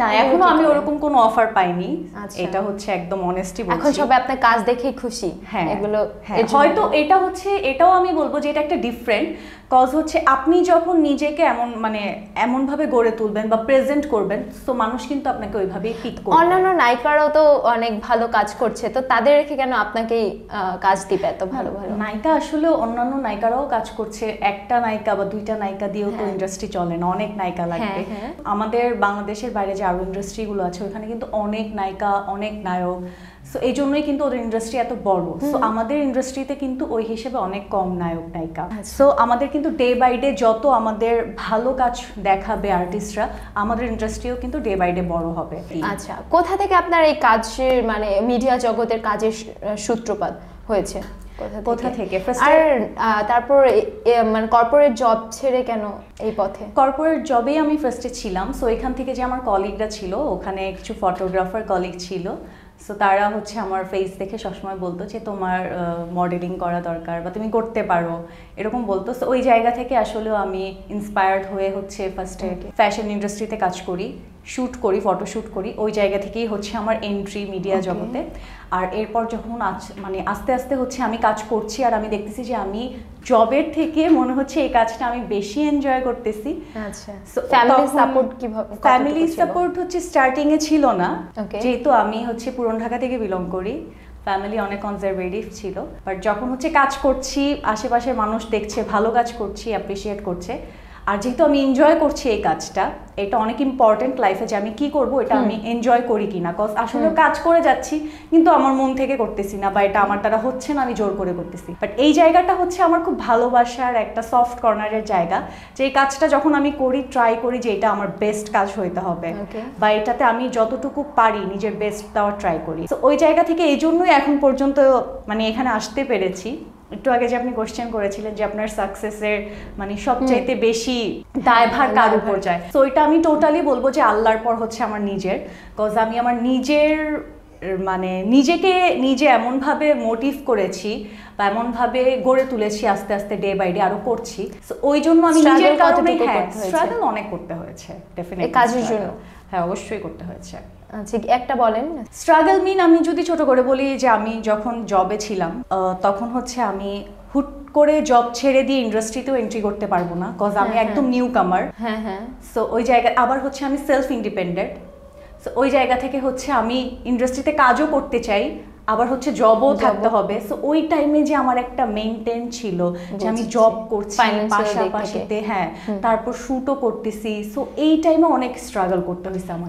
না, এখনো আমি ওরকম কোনো অফার পাইনি। এটা হচ্ছে একদম অনেস্টি বলছি। এখন সবাই আপনার কাজ দেখেই খুশি। হ্যাঁ, এগুলো হয়তো এটা হচ্ছে, এটাও আমি বলবো যে এটা একটা ডিফারেন্ট কজ হচ্ছে আপনি যখন নিজেকে এমন ভাবে গড়ে তুলবেন বা প্রেজেন্ট করবেন, তো মানুষ কিন্তু আপনাকে ওইভাবেই পিক করবে। অন্যান্য নায়িকারাও তো অনেক ভালো কাজ করছে, তো তাদের রেখে কেন আপনাকেই কাজ দিবে এত ভালো ভালো নায়িকা? আসলে অন্যান্য নায়িকারাও কাজ করছে, একটা নায়িকা বা দুইটা নায়িকা দিয়েও তো ইন্ডাস্ট্রি চলে না, অনেক নায়িকা লাগবে। আমাদের বাংলাদেশের বাইরে যে আরো ইন্ডাস্ট্রিগুলো আছে ওখানে কিন্তু অনেক নায়িকা, অনেক নায়ক, সো এই জন্যই কিন্তু ওদের ইন্ডাস্ট্রি এত বড়। সো আমাদের ইন্ডাস্ট্রিতে কিন্তু ওই হিসেবে অনেক কম নায়ক নায়িকা। সো আমাদের কিন্তু ডে বাই ডে যত আমাদের ভালো কাজ দেখাবে আর্টিস্টরা, আমাদের ইন্ডাস্ট্রিও কিন্তু ডে বাই ডে বড় হবে। আচ্ছা, কোথা থেকে আপনার এই কাজের মিডিয়া জগতের কাজের সূত্রপাত হয়েছে? কোথা থেকে? আর তারপর কর্পোরেট জব ছেড়ে কেন এই পথে? কর্পোরেট জবেই আমি ফার্স্টে ছিলাম। সো এখান থেকে যে আমার কলিগরা ছিল, ওখানে কিছু ফটোগ্রাফার কলিগ ছিল, সো তারা হচ্ছে আমার ফেস দেখে সবসময় বলতো যে তোমার মডেলিং করা দরকার বা তুমি করতে পারো, এরকম বলতো। সো ওই জায়গা থেকে আসলেও আমি ইন্সপায়ার্ড হয়ে হচ্ছে ফার্স্টে ফ্যাশন ইন্ডাস্ট্রিতে কাজ করি, শ্যুট করি, ফটোশ্যুট করি। ওই জায়গা থেকেই হচ্ছে আমার এন্ট্রি মিডিয়া জগতে। আর এরপর যখন আস্তে আস্তে হচ্ছে আমি কাজ করছি, আর আমি দেখতেছি যে আমি জবের থেকে মনে হচ্ছে এই কাজটা আমি বেশি এনজয় করতেছি। আচ্ছা, ফ্যামিলি সাপোর্ট কিভাবে? ফ্যামিলি সাপোর্ট হচ্ছে স্টার্টিং এ ছিল না, যেহেতু আমি হচ্ছে পুরান ঢাকা থেকে বিলং করি। ফ্যামিলি অনেক কনজারভেটিভ ছিল, বাট যখন হচ্ছে কাজ করছি, আশেপাশের মানুষ দেখছে ভালো কাজ করছি, অ্যাপ্রিসিয়েট করছে, আর যেহেতু আমি এনজয় করছি এই কাজটা, এটা অনেক ইম্পর্টেন্ট লাইফে যে আমি কি করব এটা আমি এনজয় করি কিনা। কজ আসলে কাজ করে যাচ্ছি কিন্তু আমার মন থেকে করতেছি না, বা এটা আমার দ্বারা হচ্ছে না, আমি জোর করে করতেছি। বাট এই জায়গাটা হচ্ছে আমার খুব ভালোবাসার একটা সফট কর্নারের জায়গা, যে এই কাজটা যখন আমি করি, ট্রাই করি যে এটা আমার বেস্ট কাজ হইতে হবে, বা এটাতে আমি যতটুকু পারি নিজের বেস্ট দেওয়ার ট্রাই করি। তো ওই জায়গা থেকে এই জন্যই এখন পর্যন্ত এখানে আসতে পেরেছি। একটু আগে যে আপনি কোশ্চেন করেছিলেন যে আপনার সাকসেসের সবচাইতে বেশি দায়ভার কার উপর যায়, তো এটা আমি টোটালি বলবো যে আল্লাহর পর হচ্ছে আমার নিজের। কজ আমি আমার নিজের নিজেকে নিজে এমনভাবে মোটিভ করেছি বা এমনভাবে গড়ে তুলেছি, আস্তে আস্তে ডে বাই ডে আরো করছি। সো ওই জন্য আমি নিজের কারণে স্ট্রাগল অনেক করতে হয়েছে ডেফিনেটলি কাজের জন্য। হ্যাঁ, অবশ্যই করতে হয়েছে। আচ্ছা, একটা বলেন। স্ট্রাগল আমি যদি ছোট করে বলি যে আমি যখন জবে ছিলাম, তখন হচ্ছে আমি হুট করে জব ছেড়ে দিয়ে ইন্ডাস্ট্রিতেও এন্ট্রি করতে পারবো না, কজ আমি একদম নিউ কামার। সো ওই জায়গা আবার হচ্ছে আমি সেলফ ইন্ডিপেন্ডেন্ট। সো ওই জায়গা থেকে হচ্ছে আমি ইন্ডাস্ট্রিতে কাজও করতে চাই, আবার হচ্ছে জবও থাকতে হবে। সো ওই টাইমে যে আমার একটা মেইনটেইন ছিল যে আমি জব করছি পাশাপাশিতে, তারপর শুটও করতেছি। সো এই টাইমে অনেক স্ট্রাগল করতে হয়েছে আমার।